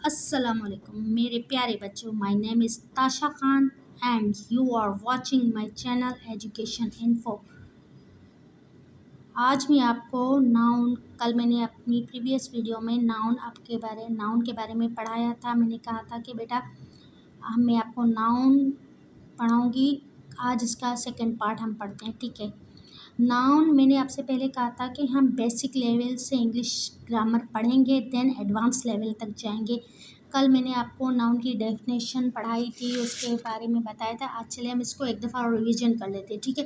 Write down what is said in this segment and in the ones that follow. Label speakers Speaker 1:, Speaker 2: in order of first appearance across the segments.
Speaker 1: Assalamualaikum मेरे प्यारे बच्चों, my name is Tasha Khan and you are watching my channel education info. आज मैं आपको नाउन, कल मैंने अपनी प्रीवियस वीडियो में नाउन के बारे में पढ़ाया था। मैंने कहा था कि बेटा मैं आपको नाउन पढ़ाऊंगी। आज इसका सेकंड पार्ट हम पढ़ते हैं, ठीक है। नाउन मैंने आपसे पहले कहा था कि हम बेसिक लेवल से इंग्लिश ग्रामर पढ़ेंगे, देन एडवांस लेवल तक जाएंगे। कल मैंने आपको नाउन की डेफिनेशन पढ़ाई थी, उसके बारे में बताया था। आज चलिए हम इसको एक दफ़ा रिवीजन कर लेते हैं, ठीक है।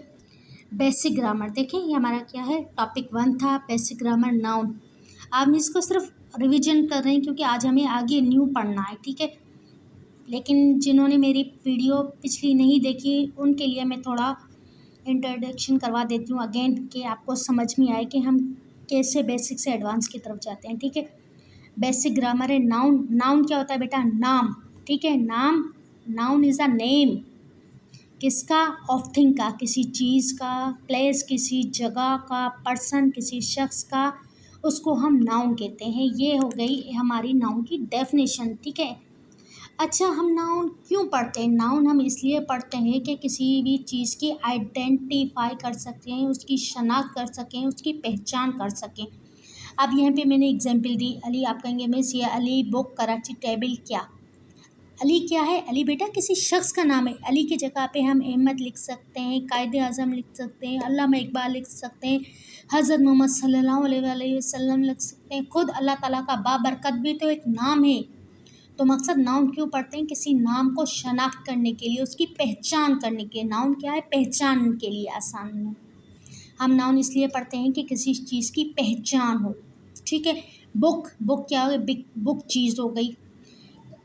Speaker 1: बेसिक ग्रामर देखें, ये हमारा क्या है, टॉपिक 1 था बेसिक ग्रामर नाउन। अब हम इसको सिर्फ रिवीजन कर रहे हैं क्योंकि आज हमें आगे न्यू पढ़ना है, ठीक है। लेकिन जिन्होंने मेरी वीडियो पिछली नहीं देखी उनके लिए मैं थोड़ा इंट्रोडक्शन करवा देती हूँ अगेन, कि आपको समझ में आए कि हम कैसे बेसिक से एडवांस की तरफ जाते हैं, ठीक है। बेसिक ग्रामर है नाउन। नाउन क्या होता है बेटा? नाम, ठीक है। नाउन इज़ अ नेम, किसका? ऑफ थिंग का, किसी चीज़ का। प्लेस, किसी जगह का। पर्सन, किसी शख्स का, उसको हम नाउन कहते हैं। ये हो गई हमारी नाउन की डेफिनेशन, ठीक है। अच्छा, हम नाउन क्यों पढ़ते हैं? नाउन हम इसलिए पढ़ते हैं कि किसी भी चीज़ की आइडेंटिफाई कर सकें, उसकी शनाख्त कर सकें, उसकी पहचान कर सकें। अब यहाँ पे मैंने एग्जांपल दी, अली। आप कहेंगे मिस ये अली बुक कराची टेबल, क्या अली क्या है? अली बेटा किसी शख्स का नाम है। अली की जगह पे हम अहमद लिख सकते हैं, कायदे आज़म लिख सकते हैं, अल्लामा इकबाल लिख सकते हैं, हज़रत मोहम्मद सल्लल्लाहु अलैहि वसल्लम लिख सकते हैं, खुद अल्लाह ताला का बाबरकत भी तो एक नाम है। तो मकसद नाउन क्यों पढ़ते हैं? किसी नाम को शनाख्त करने के लिए, उसकी पहचान करने के लिए। नाउन क्या है? पहचान के लिए। आसान में हम नाउन इसलिए पढ़ते हैं कि किसी चीज़ की पहचान हो, ठीक है। बुक क्या हो गई? बुक चीज़ हो गई।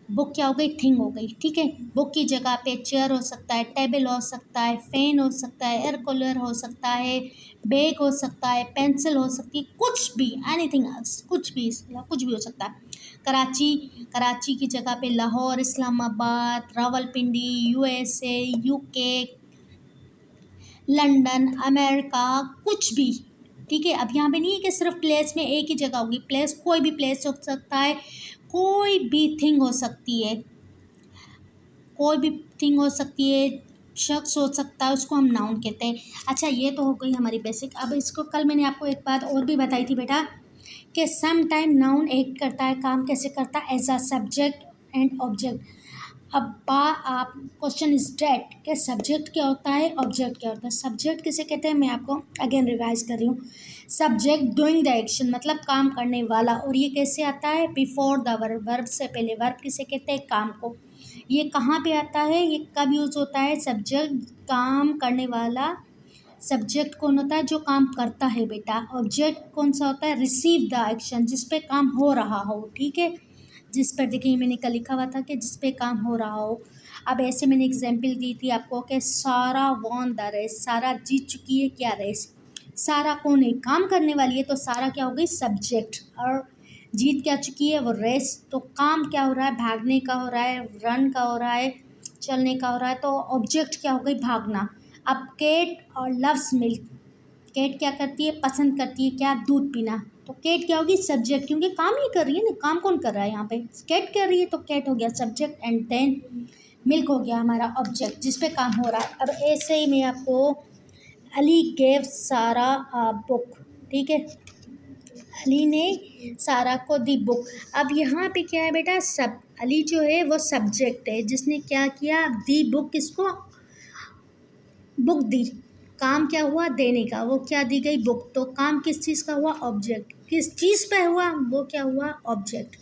Speaker 1: बुक क्या हो गई? थिंग हो गई, ठीक है। बुक की जगह पे चेयर हो सकता है, टेबल हो सकता है, फ़ैन हो सकता है, एयर कूलर हो सकता है, बैग हो सकता है, पेंसिल हो सकती है, कुछ भी, एनीथिंग एल्स, कुछ भी हो सकता है। कराची की जगह पे Lahore, Islamabad, Rawalpindi, USA, UK, London, America, कुछ भी, ठीक है। अब यहाँ पे नहीं है कि सिर्फ प्लेस में एक ही जगह होगी। प्लेस कोई भी प्लेस हो सकता है, कोई भी थिंग हो सकती है, कोई भी थिंग हो सकती है, शख्स हो सकता है, उसको हम नाउन कहते हैं। अच्छा, ये तो हो गई हमारी बेसिक। अब इसको कल मैंने आपको एक बात और भी बताई थी बेटा, कि सम टाइम नाउन एक्ट करता है, काम कैसे करता है? As a subject and object. अब आप क्वेश्चन इज डेट कि सब्जेक्ट क्या होता है, ऑब्जेक्ट क्या होता है। सब्जेक्ट किसे कहते हैं? मैं आपको अगेन रिवाइज कर रही हूँ। सब्जेक्ट डूइंग द एक्शन, मतलब काम करने वाला। और ये कैसे आता है? बिफोर द वर्ब, वर्ब से पहले। वर्ब किसे कहते हैं? काम को। ये कहाँ पे आता है? ये कब यूज़ होता है? सब्जेक्ट, काम करने वाला। सब्जेक्ट कौन होता है? जो काम करता है बेटा। ऑब्जेक्ट कौन सा होता है? रिसीव द एक्शन, जिस पे काम हो रहा हो, ठीक है। जिस पर, देखिए मैंने कल लिखा हुआ था कि जिस पे काम हो रहा हो। अब ऐसे मैंने एग्जांपल दी थी आपको कि सारा वॉन द रेस, सारा जीत चुकी है क्या? रेस। सारा कौन है? काम करने वाली है, तो सारा क्या हो गई? सब्जेक्ट। और जीत क्या चुकी है? वो रेस। तो काम क्या हो रहा है? भागने का हो रहा है, रन का हो रहा है, चलने का हो रहा है। तो ऑब्जेक्ट क्या हो गई? भागना। अब केट और लव्स मिल्क, केट क्या करती है? पसंद करती है क्या? दूध पीना। तो केट क्या होगी? सब्जेक्ट, क्योंकि काम ही कर रही है ना। काम कौन कर रहा है यहाँ पे? केट कर रही है, तो केट हो गया सब्जेक्ट, एंड देन मिल्क हो गया हमारा ऑब्जेक्ट, जिस पे काम हो रहा है। अब ऐसे ही मैं आपको, अली गेव सारा बुक, ठीक है। अली ने सारा को दी बुक। अब यहाँ पे क्या है बेटा? सब, अली जो है वो सब्जेक्ट है, जिसने क्या किया? दी बुक, किसको? बुक दी। काम क्या हुआ? देने का। वो क्या दी गई? बुक। तो काम किस चीज़ का हुआ? ऑब्जेक्ट। किस चीज़ पे हुआ? वो क्या हुआ? ऑब्जेक्ट।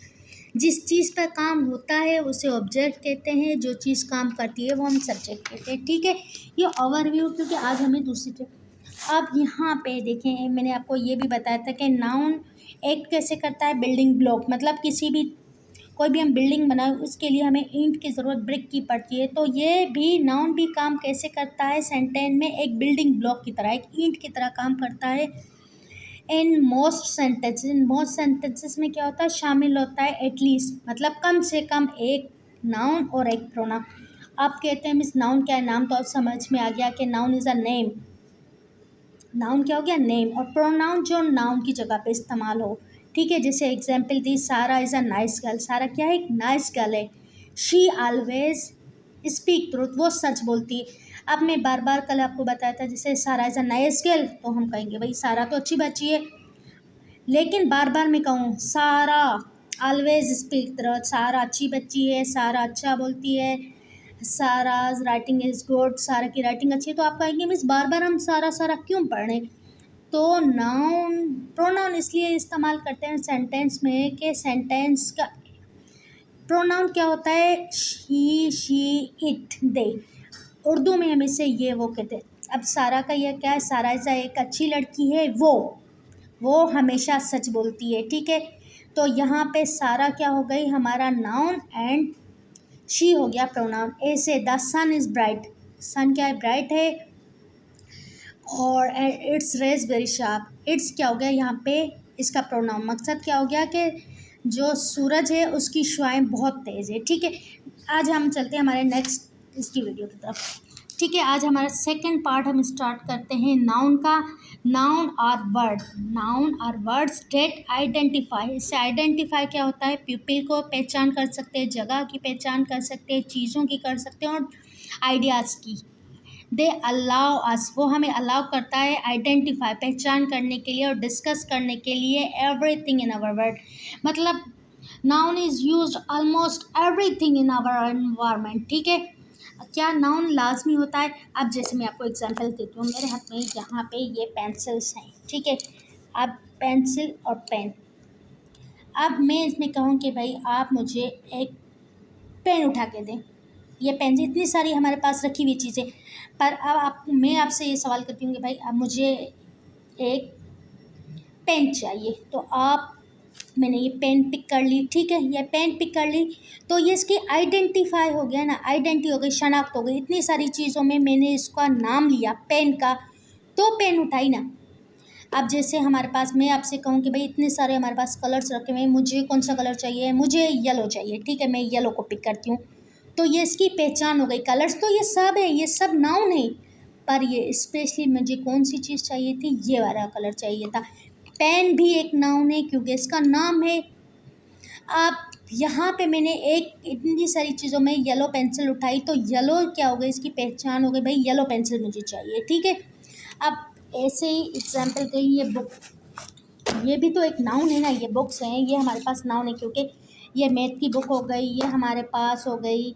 Speaker 1: जिस चीज़ पर काम होता है उसे ऑब्जेक्ट कहते हैं, जो चीज़ काम करती है वो हम सब्जेक्ट कहते हैं, ठीक है। ये ओवरव्यू, क्योंकि आज हमें दूसरी ट्रिप। अब यहाँ पे देखें, मैंने आपको ये भी बताया था कि नाउन एक्ट कैसे करता है? बिल्डिंग ब्लॉक, मतलब किसी भी, कोई भी हम बिल्डिंग बनाए उसके लिए हमें ईंट की ज़रूरत, ब्रिक की पड़ती है। तो ये भी नाउन भी काम कैसे करता है? सेंटेंस में एक बिल्डिंग ब्लॉक की तरह, एक ईंट की तरह काम करता है। इन मोस्ट सेंटेंसेस में क्या होता है? शामिल होता है एटलीस्ट, मतलब कम से कम एक नाउन और एक प्रोनाउन। आप कहते हैं मिस नाउन क्या है? नाम तो अब समझ में आ गया कि noun is a name. Noun क्या हो गया? नेम। और प्रोनाउन जो नाउन की जगह पे इस्तेमाल हो, ठीक है। जैसे एग्जाम्पल दी, सारा इज़ अ नाइस गर्ल। सारा क्या है? एक नाइस गर्ल है। शी ऑलवेज स्पीक ट्रूथ, वो सच बोलती है। अब मैं बार बार कल आपको बताया था, जैसे सारा इज़ अ नाइस गर्ल, तो हम कहेंगे भाई सारा तो अच्छी बच्ची है। लेकिन बार बार मैं कहूँ सारा ऑलवेज स्पीक ट्रूथ, सारा अच्छी बच्ची है, सारा अच्छा बोलती है, सारा राइटिंग इज़ गुड, सारा की राइटिंग अच्छी है, तो आप कहेंगे मिस बार बार हम सारा सारा क्यों पढ़ रहे हैं? तो नाउन प्रोनाउन इसलिए इस्तेमाल करते हैं सेंटेंस में कि सेंटेंस का प्रोनाउन क्या होता है? ही, शी, इट, दे। उर्दू में हम इसे ये वो कहते हैं। अब सारा का यह क्या है? सारा ऐसा एक अच्छी लड़की है, वो हमेशा सच बोलती है, ठीक है। तो यहाँ पे सारा क्या हो गई? हमारा नाउन, एंड शी हो गया प्रोनाउन। ऐसे the sun is bright, sun क्या है? ब्राइट है, और its rays very sharp. Its क्या हो गया यहाँ पे? इसका प्रोनाउन। मकसद क्या हो गया कि जो सूरज है उसकी शुआएं बहुत तेज़ है, ठीक है। आज हम चलते हैं हमारे नेक्स्ट इसकी वीडियो की तरफ, ठीक है। आज हमारा सेकंड पार्ट हम स्टार्ट करते हैं नाउन का। Noun are word, noun are words that identify. इससे आइडेंटिफाई क्या होता है? पीपल को पहचान कर सकते हैं, जगह की पहचान कर सकते हैं, चीज़ों की कर सकते हैं, और आइडियाज़ की। दे अलाउ अस, वो हमें अलाउ करता है आइडेंटिफाई, पहचान करने के लिए और डिस्कस करने के लिए एवरीथिंग इन आवर वर्ल्ड। मतलब noun is used almost everything in our environment, ठीक है। क्या नाउन लाजमी होता है? अब जैसे मैं आपको एग्जांपल देती हूँ, मेरे हाथ में यहाँ पे ये पेंसिल्स हैं, ठीक है। अब पेंसिल और पेन, अब मैं इसमें कहूँ कि भाई आप मुझे एक पेन उठा के दें, ये पेन, इतनी सारी हमारे पास रखी हुई चीज़ें, पर अब मैं आपसे ये सवाल करती हूँ कि भाई अब मुझे एक पेन चाहिए, तो आप, मैंने ये पेन पिक कर ली, ठीक है, ये पेन पिक कर ली, तो ये इसकी आइडेंटिफाई हो गया ना, आइडेंटिटी हो गई, शनाख्त हो गई। इतनी सारी चीज़ों में मैंने इसका नाम लिया पेन का, तो पेन उठाई ना। अब जैसे हमारे पास, मैं आपसे कहूँ कि भाई इतने सारे हमारे पास कलर्स रखे हुए हैं, मुझे कौन सा कलर चाहिए? मुझे येलो चाहिए, ठीक है, मैं येलो को पिक करती हूँ, तो ये इसकी पहचान हो गई। कलर्स तो ये सब है, ये सब नाउन है, पर ये स्पेशली मुझे कौन सी चीज़ चाहिए थी? ये वाला कलर चाहिए था। पेन भी एक नाउन है क्योंकि इसका नाम है। अब यहाँ पे मैंने एक, इतनी सारी चीज़ों में येलो पेंसिल उठाई, तो येलो क्या हो गई? इसकी पहचान हो गई, भाई येलो पेंसिल मुझे चाहिए, ठीक है। अब ऐसे ही एग्जाम्पल के, ये बुक, ये भी तो एक नाउन है ना, ये बुक्स हैं, ये हमारे पास नाउन है क्योंकि ये मैथ की बुक हो गई, ये हमारे पास हो गई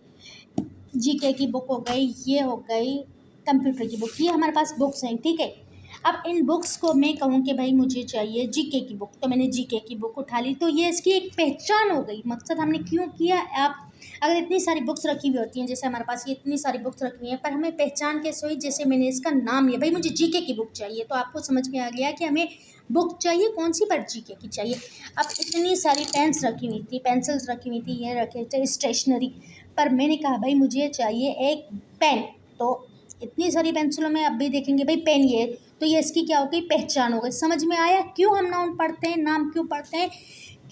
Speaker 1: जीके की बुक हो गई, ये हो गई कंप्यूटर की बुक, ये हमारे पास बुक्स हैं, ठीक है। अब इन बुक्स को मैं कहूँ कि भाई मुझे चाहिए जीके की बुक, तो मैंने जीके की बुक उठा ली, तो ये इसकी एक पहचान हो गई। मकसद हमने क्यों किया? आप अगर इतनी सारी बुक्स रखी हुई होती हैं, जैसे हमारे पास ये इतनी सारी बुक्स रखी हुई हैं, पर हमें पहचान कैसे हुई? जैसे मैंने इसका नाम लिया, भाई मुझे जीके की बुक चाहिए, तो आपको समझ में आ गया कि हमें बुक चाहिए कौन सी? पर जीके की चाहिए। अब इतनी सारी पेन्स रखी हुई थी, पेंसिल्स रखी हुई थी, ये रखे थे स्टेशनरी, पर मैंने कहा भाई मुझे चाहिए एक पेन, तो इतनी सारी पेंसिलों में अब भी देखेंगे भाई पेन, ये तो ये इसकी क्या हो गई? पहचान हो गई। समझ में आया क्यों हम नाउन पढ़ते हैं, नाम क्यों पढ़ते हैं,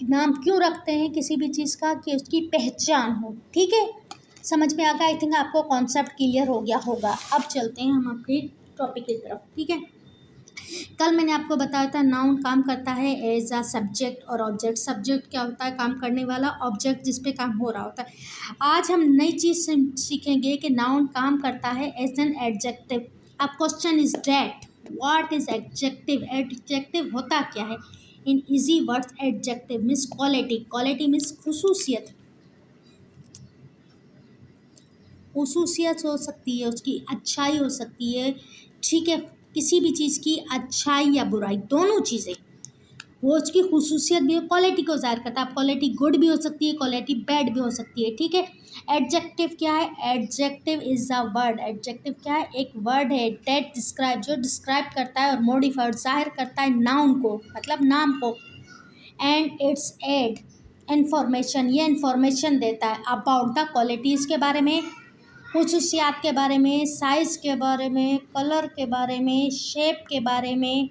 Speaker 1: नाम क्यों रखते हैं किसी भी चीज़ का? कि उसकी पहचान हो, ठीक है। समझ में आ गया? आई थिंक आपको कॉन्सेप्ट क्लियर हो गया होगा। अब चलते हैं हम अपने टॉपिक की तरफ, ठीक है। कल मैंने आपको बताया था नाउन काम करता है एज अ सब्जेक्ट और ऑब्जेक्ट। सब्जेक्ट क्या होता है? काम करने वाला, ऑब्जेक्ट जिस पे काम हो रहा होता है। आज हम नई चीज़ सीखेंगे कि नाउन काम करता है एज एन एडजेक्टिव। अब question is that what is adjective? Adjective होता क्या है? In easy words, adjective means quality, quality means खुसूसियत, खुसूसियत हो सकती है, उसकी अच्छाई हो सकती है, ठीक है। किसी भी चीज़ की अच्छाई या बुराई, दोनों चीज़ें, वो उसकी खुसूसियत भी क्वालिटी को ज़ाहिर करता है। क्वालिटी गुड भी हो सकती है, क्वालिटी बैड भी हो सकती है, ठीक है। एडजेक्टिव क्या है? Adjective is a word, adjective क्या है? एक वर्ड है डेट डिस्क्राइब, जो डिस्क्राइब करता है और मॉडिफाइड, ज़ाहिर करता है नाउन को, मतलब नाम को, एंड इट्स एड इन्फॉर्मेशन, ये इन्फॉर्मेशन देता है अबाउट द क्वालिटीज़ के बारे में, खुसूसियात के बारे में, साइज़ के बारे में, कलर के बारे में, शेप के बारे में,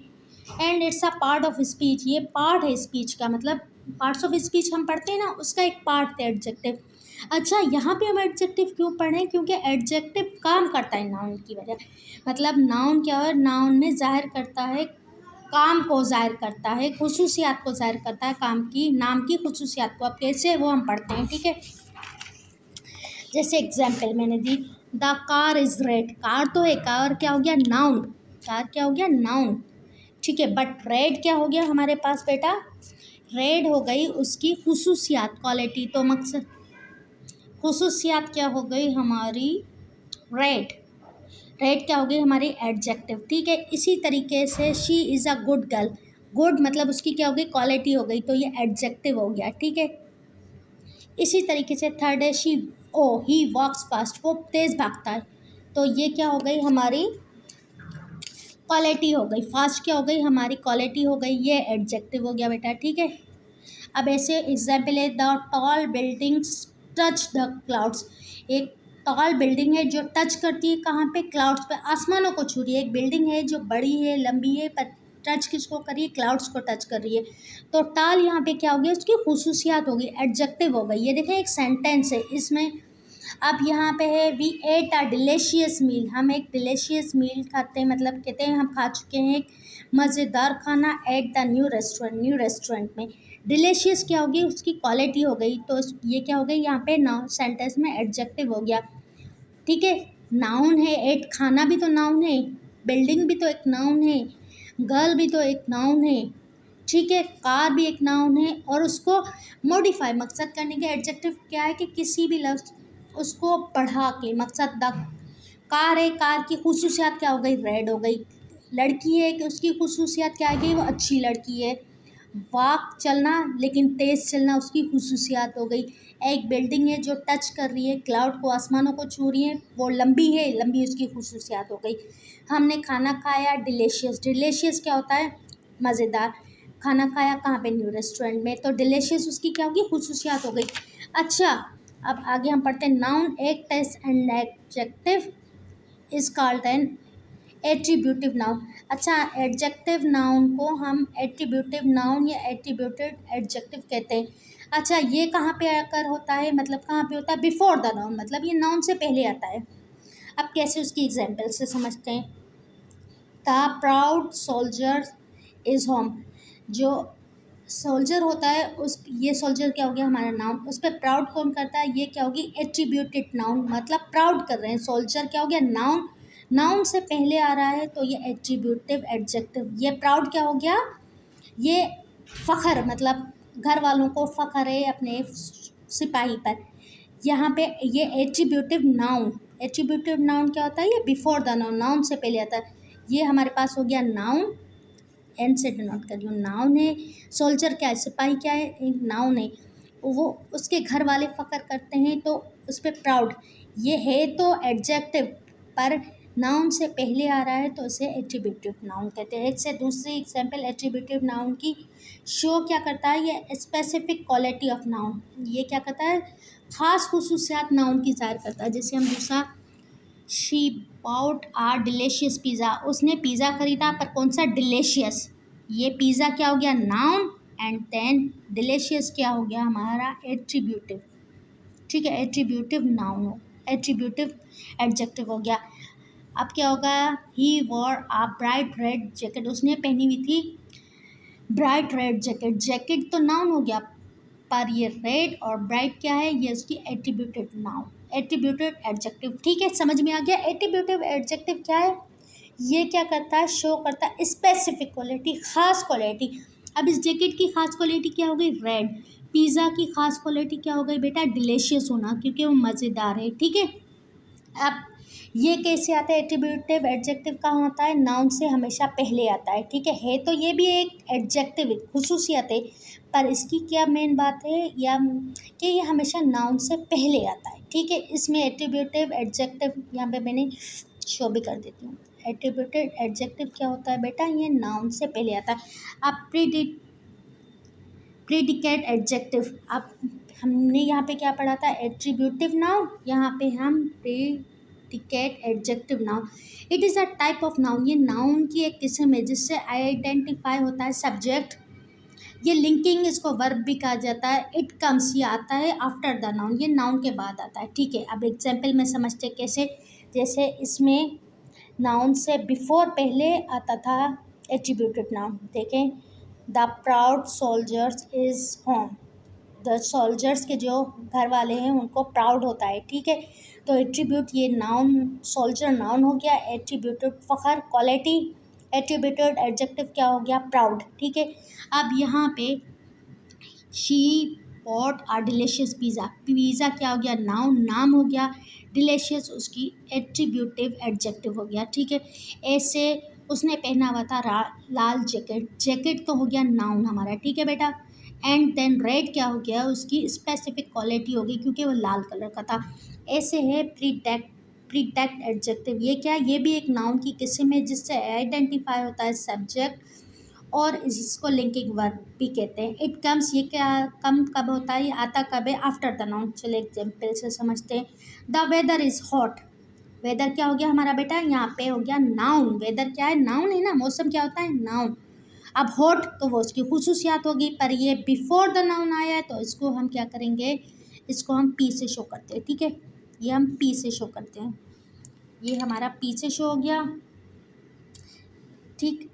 Speaker 1: and it's a part of speech, ये पार्ट है स्पीच का, मतलब पार्ट्स ऑफ स्पीच हम पढ़ते हैं ना, उसका एक पार्ट है एडजेक्टिव। अच्छा, यहाँ पे हम एडजेक्टिव क्यों पढ़ रहे हैं? क्योंकि एडजेक्टिव काम करता है नाउन की वजह, मतलब नाउन क्या है? नाउन में जाहिर करता है काम को ज़ाहिर करता है, खुसूसियात को ज़ाहिर करता है, काम की नाम की खुसूसियात को। अब कैसे वो हम पढ़ते हैं, ठीक है। जैसे एग्जाम्पल मैंने दी, the car is red. Car तो है, कार क्या हो गया, नाउन। कार क्या हो गया, नाउन, ठीक है। बट रेड क्या हो गया हमारे पास बेटा, रेड हो गई उसकी खुसूसियात, क्वालिटी। तो मकसद खुसूसियात क्या हो गई हमारी, रेड। रेड क्या हो गई हमारी एडजेक्टिव, ठीक है। इसी तरीके से she is a good girl. Good मतलब उसकी क्या हो गई, क्वालिटी हो गई, तो ये एडजेक्टिव हो गया, ठीक है। इसी तरीके से थर्ड है she, O he walks fast, वो तेज़ भागता है, तो ये क्या हो गई हमारी क्वालिटी हो गई। फास्ट क्या हो गई हमारी क्वालिटी हो गई, ये एडजेक्टिव हो गया बेटा, ठीक है। अब ऐसे एग्जाम्पल है, the tall buildings touch the clouds. एक टॉल बिल्डिंग है जो टच करती है कहाँ पे, क्लाउड्स पे, आसमानों को छू रही है। एक बिल्डिंग है जो बड़ी है, लंबी है, पर टच किसको कर रही है, क्लाउड्स को टच कर रही है। तो टॉल यहाँ पे क्या होगी, उसकी खुसूसियात होगी, एडजेक्टिव हो गई। ये देखें एक सेंटेंस है इसमें। अब यहाँ पे है, वी एट अ डिलीशियस मील। हम एक डिलीशियस मील खाते हैं, मतलब कहते हैं हम खा चुके हैं एक मज़ेदार खाना at the new restaurant. New restaurant में डिलीशियस क्या होगी, उसकी क्वालिटी हो गई, तो ये क्या हो गई यहाँ पे, नाउन सेंटेंस में एडजेक्टिव हो गया, ठीक है। नाउन है, एट खाना भी तो नाउन है, बिल्डिंग भी तो एक नाउन है, गर्ल भी तो एक नाउन है, ठीक है। कार भी एक नाउन है, और उसको मॉडिफाई मकसद करने के एडजेक्टिव क्या है कि किसी भी लफ्ज़ उसको बढ़ा के, मकसद द कार है, कार की खुसूसियात क्या हो गई, रेड हो गई। लड़की है कि उसकी खुसूसियात क्या आ गई, वो अच्छी लड़की है। वाक चलना, लेकिन तेज़ चलना, उसकी खुसूसियात हो गई। एक बिल्डिंग है जो टच कर रही है क्लाउड को, आसमानों को छू रही है, वो लंबी है, लंबी उसकी खुसूसियात हो गई। हमने खाना खाया, डिलीशियस। डिलीशियस क्या होता है, मज़ेदार। खाना खाया कहाँ पे, न्यू रेस्टोरेंट में, तो डिलीशियस उसकी क्या होगी, खुसूसियात हो गई। अच्छा, अब आगे हम पढ़ते हैं, noun act as an adjective is called an attributive noun. अच्छा, एडजेक्टिव नाउन को हम एट्रीब्यूटिव नाउन या एट्रीब्यूटेड एडजेक्टिव कहते हैं। अच्छा, ये कहाँ पे आकर होता है, मतलब कहाँ पे होता है, बिफोर द नाउन, मतलब ये नाउन से पहले आता है। अब कैसे, उसकी एग्जाम्पल से समझते हैं। The proud soldier is home. जो सोल्जर होता है उस, ये सोल्जर क्या हो गया हमारा नाउन, उस पर प्राउड कौन करता है, ये क्या होगी, एट्रीब्यूटेड नाउन, मतलब प्राउड कर रहे हैं। सोल्जर क्या हो गया, नाउन, नाउन से पहले आ रहा है, तो ये एट्रीब्यूटिव एडजेक्टिव। ये प्राउड क्या हो गया, ये फ़ख्र, मतलब घर वालों को फ़ख्र है अपने सिपाही पर। यहाँ पे ये एट्रीब्यूटिव नाउन, एट्रीब्यूटिव नाउन क्या होता है, ये बिफोर द नाउन, नाउन से पहले आता है। ये हमारे पास हो गया नाउन, एन से डिनोट कर रही हूँ, नाउन है। सोल्जर क्या है, सिपाही क्या है, एक नाउन है। वो उसके घर वाले फ़ख्र करते हैं तो उस पर प्राउड, ये है तो एडजेक्टिव, पर नाउन से पहले आ रहा है तो उसे एट्रीब्यूटिव नाउन कहते हैं। एक से दूसरी एग्जाम्पल एट्रीब्यूटिव नाउन की, शो क्या करता है, ये स्पेसिफिक क्वालिटी ऑफ नाउन, ये क्या करता है, ख़ास खुसूसियात नाउन की ज़ाहिर करता है। जैसे हम दूसरा, she bought a delicious pizza. उसने पिज़्ज़ा ख़रीदा, पर कौन सा, डिलीशियस। ये पिज़्ज़ा क्या हो गया, नाउन, एंड देन डिलीशियस क्या हो गया हमारा, एट्रीब्यूटिव, ठीक है। एट्रीब्यूटिव नाउन हो, एट्रीब्यूटिव एडजेक्टिव हो गया। अब क्या होगा, ही वॉर आ ब्राइट रेड जैकेट। उसने पहनी हुई थी ब्राइट रेड जैकेट। जैकेट तो नाउन हो गया, पर ये रेड और ब्राइट क्या है, ये उसकी एट्रीब्यूटेड नाउन, एट्रीब्यूटेड एडजेक्टिव, ठीक है। समझ में आ गया, एट्रीब्यूटिव एडजेक्टिव क्या है, ये क्या करता है, शो करता है स्पेसिफिक क्वालिटी, ख़ास क्वालिटी। अब इस जैकेट की ख़ास क्वालिटी क्या हो गई, रेड। पिज़्ज़ा की ख़ास क्वालिटी क्या हो गई बेटा, डिलीशियस होना, क्योंकि वो मज़ेदार है, ठीक है। अब ये कैसे आता है, एट्रीब्यूटिव एडजेक्टिव कहाँ होता है, नाउन से हमेशा पहले आता है, ठीक है तो ये भी एक एडजेक्टिव खुसूसियत है, पर इसकी क्या मेन बात है, या कि ये हमेशा नाउन से पहले आता है, ठीक है। इसमें एट्रीब्यूटिव एडजेक्टिव यहाँ पे मैंने शो भी कर देती हूँ। एट्रीब्यूटेड एडजेक्टिव क्या होता है बेटा, ये नाउन से पहले आता है। अब प्रीडिकेट एडजेक्टिव, अब हमने यहाँ पे क्या पढ़ा था, एट्रीब्यूटिव नाउन, यहाँ पे हम predicate adjective noun. It is a type of noun, ये नाउन की एक किस्म है जिससे आइडेंटिफाई होता है सब्जेक्ट। ये लिंकिंग, इसको वर्ब भी कहा जाता है। इट कम्स, ये आता है आफ्टर द नाउन, ये नाउन के बाद आता है, ठीक है। अब एग्जाम्पल में समझते कैसे, जैसे इसमें नाउन से बिफोर पहले आता था एट्रीब्यूटेड नाउन देखें, the proud soldiers is home, the soldiers के जो घर वाले हैं उनको प्राउड होता है, ठीक है। तो एट्रीब्यूट ये नाउन, सोल्जर नाउन हो गया, एट्रीब्यूटेड फ़ख्र क्वालिटी, एट्रीब्यूटेड एडजेक्टिव क्या हो गया, प्राउड, ठीक है। अब यहाँ पे she bought a delicious pizza, pizza क्या हो गया, नाउन, नाम हो गया, डिलीशियस उसकी एट्रीब्यूटिव एडजेक्टिव हो गया, ठीक है। ऐसे उसने पहना हुआ था लाल जैकेट, जैकेट तो हो गया नाउन हमारा, ठीक है बेटा। एंड देन रेड क्या हो गया, उसकी स्पेसिफिक क्वालिटी हो गई क्योंकि वो लाल कलर का था। ऐसे है प्रीटेक्ट एडजेक्टिव, ये क्या, ये भी एक नाउन की किस्म है जिससे आइडेंटिफाई होता है सब्जेक्ट और इसको लिंकिंग वर्ब भी कहते हैं। इट कम्स, ये क्या कम कब होता है, ये आता कब है, आफ्टर द नाउन। चलिए एग्जाम्पल से समझते हैं। The weather is hot, weather क्या हो गया हमारा बेटा, यहाँ पे हो गया नाउन, वेदर क्या है, नाउन है ना, मौसम क्या होता है, नाउन। अब हॉट तो वो उसकी खुसूसियात होगी, पर ये बिफोर द नाउन आया है तो इसको हम क्या करेंगे, इसको हम पी से शो करते हैं, ठीक है। ये हम पी से शो करते हैं, ये हमारा पी से शो हो गया, ठीक।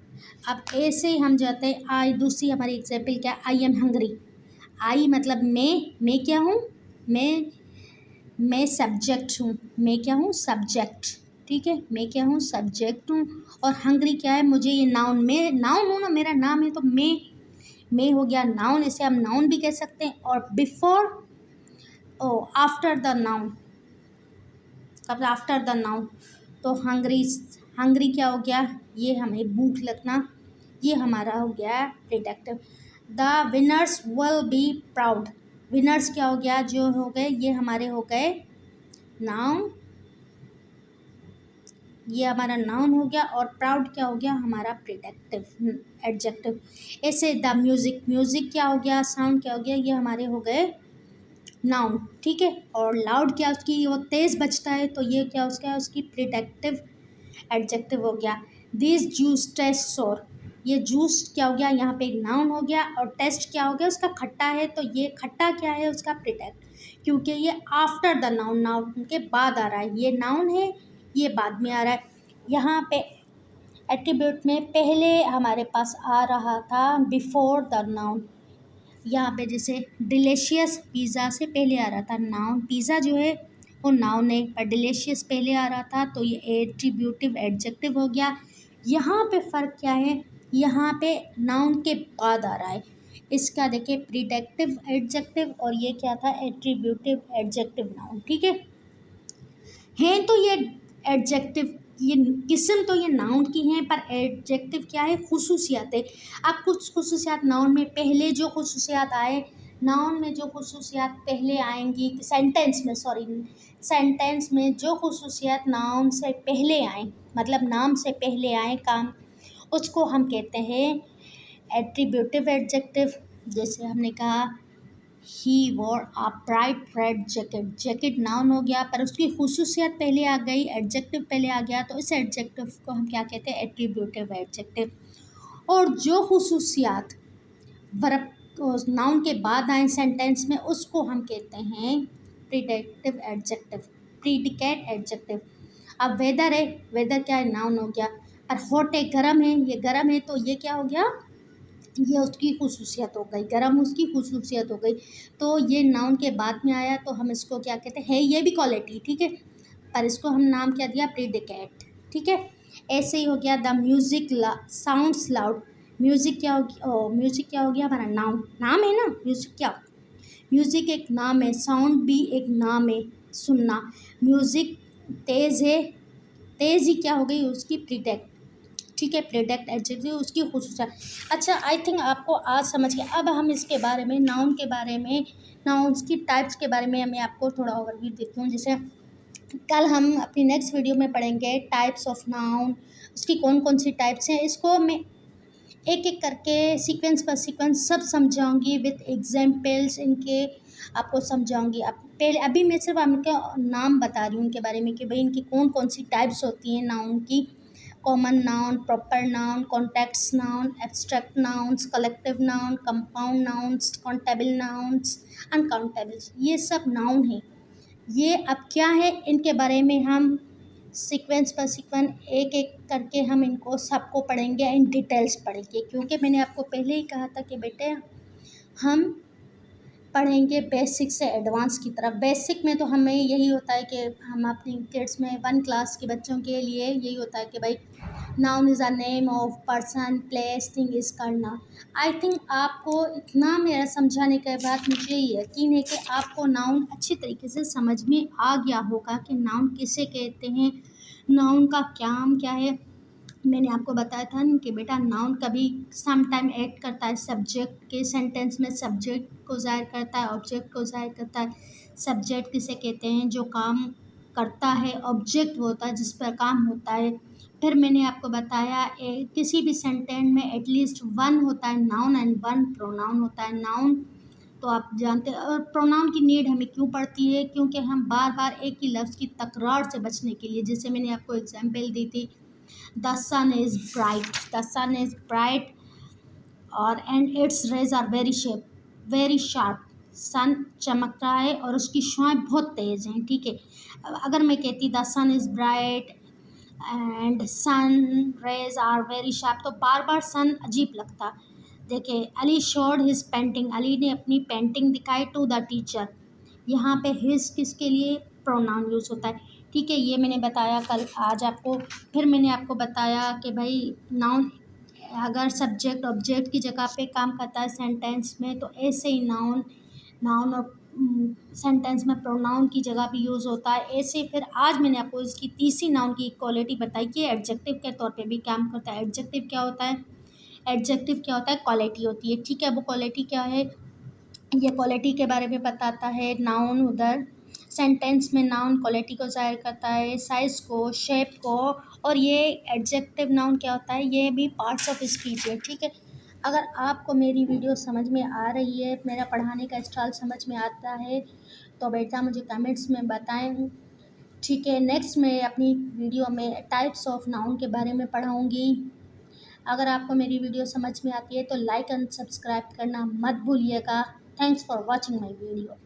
Speaker 1: अब ऐसे ही हम जाते हैं, आई दूसरी हमारी एग्जाम्पल क्या, आई एम हंग्री, आई मतलब मैं क्या हूँ, मैं सब्जेक्ट हूँ, मैं क्या हूँ, सब्जेक्ट, ठीक है, मैं क्या हूँ, सब्जेक्ट हूँ। और हंग्री क्या है, मुझे ये नाउन, मैं नाउन हूँ ना, मेरा नाम है तो मैं हो गया नाउन, इसे हम नाउन भी कह सकते हैं। और before or after the noun, कब, आफ्टर द नाउन, तो हंग्री, हंग्री क्या हो गया, ये हमें भूख लगना, ये हमारा हो गया predictive. The winners will be proud, winners क्या हो गया, जो हो गए ये हमारे हो गए नाउन, ये हमारा नाउन हो गया। और प्राउड क्या हो गया, हमारा प्रिडेक्टिव एडजेक्टिव। ऐसे द म्यूज़िक, म्यूज़िक क्या हो गया, साउंड क्या हो गया, ये हमारे हो गए नाउन, ठीक है। और लाउड क्या, उसकी वो तेज़ बजता है तो ये क्या उसका, उसकी प्रिडेक्टिव एडजेक्टिव हो गया। दिस जूस टेस्ट सोर, ये जूस क्या हो गया, यहाँ पे एक नाउन हो गया। और टेस्ट क्या हो गया, उसका खट्टा है तो ये खट्टा क्या है, उसका प्रिडेक्ट, क्योंकि ये आफ्टर द नाउन, नाउन के बाद आ रहा है, ये नाउन है, ये बाद में आ रहा है। यहाँ पे एट्रीब्यूट में पहले हमारे पास आ रहा था बिफोर द नाउन, यहाँ पे जैसे डिलीशियस, पिज़्ज़ा से पहले आ रहा था नाउन, पिज़्ज़ा जो है वो नाउन है, पर डिलीशियस पहले आ रहा था तो ये एट्रीब्यूटिव एडजेक्टिव हो गया। यहाँ पे फ़र्क क्या है, यहाँ पे नाउन के बाद आ रहा है, इसका देखिए प्रिडेक्टिव एडजेक्टिव, और ये क्या था, एट्रीब्यूटिव एडजेक्टिव नाउन, ठीक है। हैं तो ये एडजेक्टिव, ये किस्म तो ये नाउन की हैं, पर एडजेक्टिव क्या है, खुसूसियात है। अब कुछ खुसूसियात नाउन में पहले जो खुसूसियात आए, नाउन में जो खुसूसियात पहले आएंगी सेंटेंस में, सॉरी सेंटेंस में जो खुसूसियात नाउन से पहले आए, मतलब नाम से पहले आए काम, उसको हम कहते हैं एट्रीब्यूटिव एडजेक्टिव। जैसे हमने कहा he wore a bright red jacket, jacket noun हो गया पर उसकी खुसूसियत पहले आ गई, एडजेक्टिव पहले आ गया, तो इस एडजेक्टिव को हम क्या कहते हैं, एट्रीब्यूटिव एडजेक्टिव। और जो खुसूसियात वर्ब नाउन के बाद आए सेंटेंस में, उसको हम कहते हैं प्रिडिकेटिव एडजेक्टिव, प्रिडिकेट एडजेक्टिव। अब वेदर है, वेदर क्या है, नाउन हो गया। और हॉट है, गर्म है, ये गर्म है तो ये क्या हो गया, ये उसकी खुसूसियत हो गई, गर्म उसकी खुसूसियत हो गई, तो ये नाउन के बाद में आया तो हम इसको क्या कहते हैं, ये भी क्वालिटी, ठीक है, पर इसको हम नाम क्या दिया, प्रिडिकेट, ठीक है। ऐसे ही हो गया the music sounds loud, music क्या हो, म्यूज़िक क्या हो गया हमारा नाउन, नाम है ना म्यूज़िक, क्या म्यूज़िक एक नाम है, साउंड भी एक नाम है, सुनना। म्यूज़िक तेज़ है, तेज़ ही क्या हो गई, उसकी प्रिडेक्ट, ठीक है, प्रोडक्ट एडजेक्टिव उसकी खुसूसियत। अच्छा, आई थिंक आपको आज समझ गया। अब हम इसके बारे में, नाउन के बारे में, नाउन्स की टाइप्स के बारे में मैं आपको थोड़ा ओवरव्यू देती हूँ। जैसे कल हम अपनी नेक्स्ट वीडियो में पढ़ेंगे टाइप्स ऑफ नाउन, उसकी कौन कौन सी टाइप्स हैं, इसको मैं एक एक करके सीक्वेंस पर सीक्वेंस सब समझाऊंगी विथ एग्जाम्पल्स इनके, आपको समझाऊंगी। अब पहले अभी मैं सिर्फ उनका नाम बता रही हूँ उनके बारे में कि भाई इनकी कौन कौन सी टाइप्स होती हैं नाउन की। Common noun, proper noun, context noun, abstract nouns, collective noun, compound nouns, countable nouns, uncountable, ये सब नाउन है। ये अब क्या है, इनके बारे में हम सीक्वेंस पर सीक्वेंस एक एक करके हम इनको सबको पढ़ेंगे, इन डिटेल्स पढ़ेंगे, क्योंकि मैंने आपको पहले ही कहा था कि बेटे हम पढ़ेंगे बेसिक से एडवांस की तरफ। बेसिक में तो हमें यही होता है कि हम अपनी किड्स में 1 क्लास के बच्चों के लिए यही होता है कि भाई noun is a name of person, place, thing is करना। आई थिंक आपको इतना मेरा समझाने के बाद मुझे यकीन है कि आपको नाउन अच्छी तरीके से समझ में आ गया होगा कि नाउन किसे कहते हैं, नाउन का काम क्या है। मैंने आपको बताया था न कि बेटा नाउन कभी सम टाइम ऐड करता है सब्जेक्ट के सेंटेंस में, सब्जेक्ट को ज़ाहिर करता है, ऑब्जेक्ट को ज़ाहिर करता है। सब्जेक्ट किसे कहते हैं, जो काम करता है, ऑब्जेक्ट वो होता है जिस पर काम होता है। फिर मैंने आपको बताया किसी भी सेंटेंस में एटलीस्ट 1 होता है नाउन एंड 1 प्रोनाउन होता है। नाउन तो आप जानते हैं, और प्रोनाउन की नीड हमें क्यों पड़ती है, क्योंकि हम बार बार एक ही लफ्ज़ की तकरार से बचने के लिए, जैसे मैंने आपको एग्जाम्पल दी थी, the sun is bright, the sun is bright और and its rays are very sharp. Sun चमक रहा है और उसकी शुआएं बहुत तेज़ हैं, ठीक है। अगर मैं कहती the sun is bright and sun rays are very sharp, तो बार बार सन अजीब लगता। देखिए, Ali showed his painting, Ali ने अपनी पेंटिंग दिखाई टू द टीचर। यहाँ पे हिज किसके लिए, प्रोनाउन यूज़ होता है, ठीक है। ये मैंने बताया कल, आज आपको। फिर मैंने आपको बताया कि भाई नाउन अगर सब्जेक्ट ऑब्जेक्ट की जगह पे काम करता है सेंटेंस में, तो ऐसे ही नाउन नाउन और सेंटेंस में प्रोनाउन की जगह भी यूज़ होता है ऐसे। फिर आज मैंने आपको इसकी तीसरी नाउन की क्वालिटी बताई कि एडजेक्टिव के तौर पे भी काम करता है। एडजेक्टिव क्या होता है, एडजेक्टिव क्या होता है, क्वालिटी होती है, ठीक है। वो क्वालिटी क्या है, ये क्वालिटी के बारे में बताता है। नाउन उधर सेंटेंस में नाउन क्वालिटी को ज़ाहिर करता है, साइज़ को, शेप को। और ये एडजेक्टिव नाउन क्या होता है, ये भी पार्ट्स ऑफ स्पीच है, ठीक है। अगर आपको मेरी वीडियो समझ में आ रही है, मेरा पढ़ाने का स्टाइल समझ में आता है, तो बेटा मुझे कमेंट्स में बताएं, ठीक है। नेक्स्ट मैं अपनी वीडियो में टाइप्स ऑफ नाउन के बारे में पढ़ाऊँगी। अगर आपको मेरी वीडियो समझ में आती है तो लाइक एंड सब्सक्राइब करना मत भूलिएगा। Thanks for watching my video.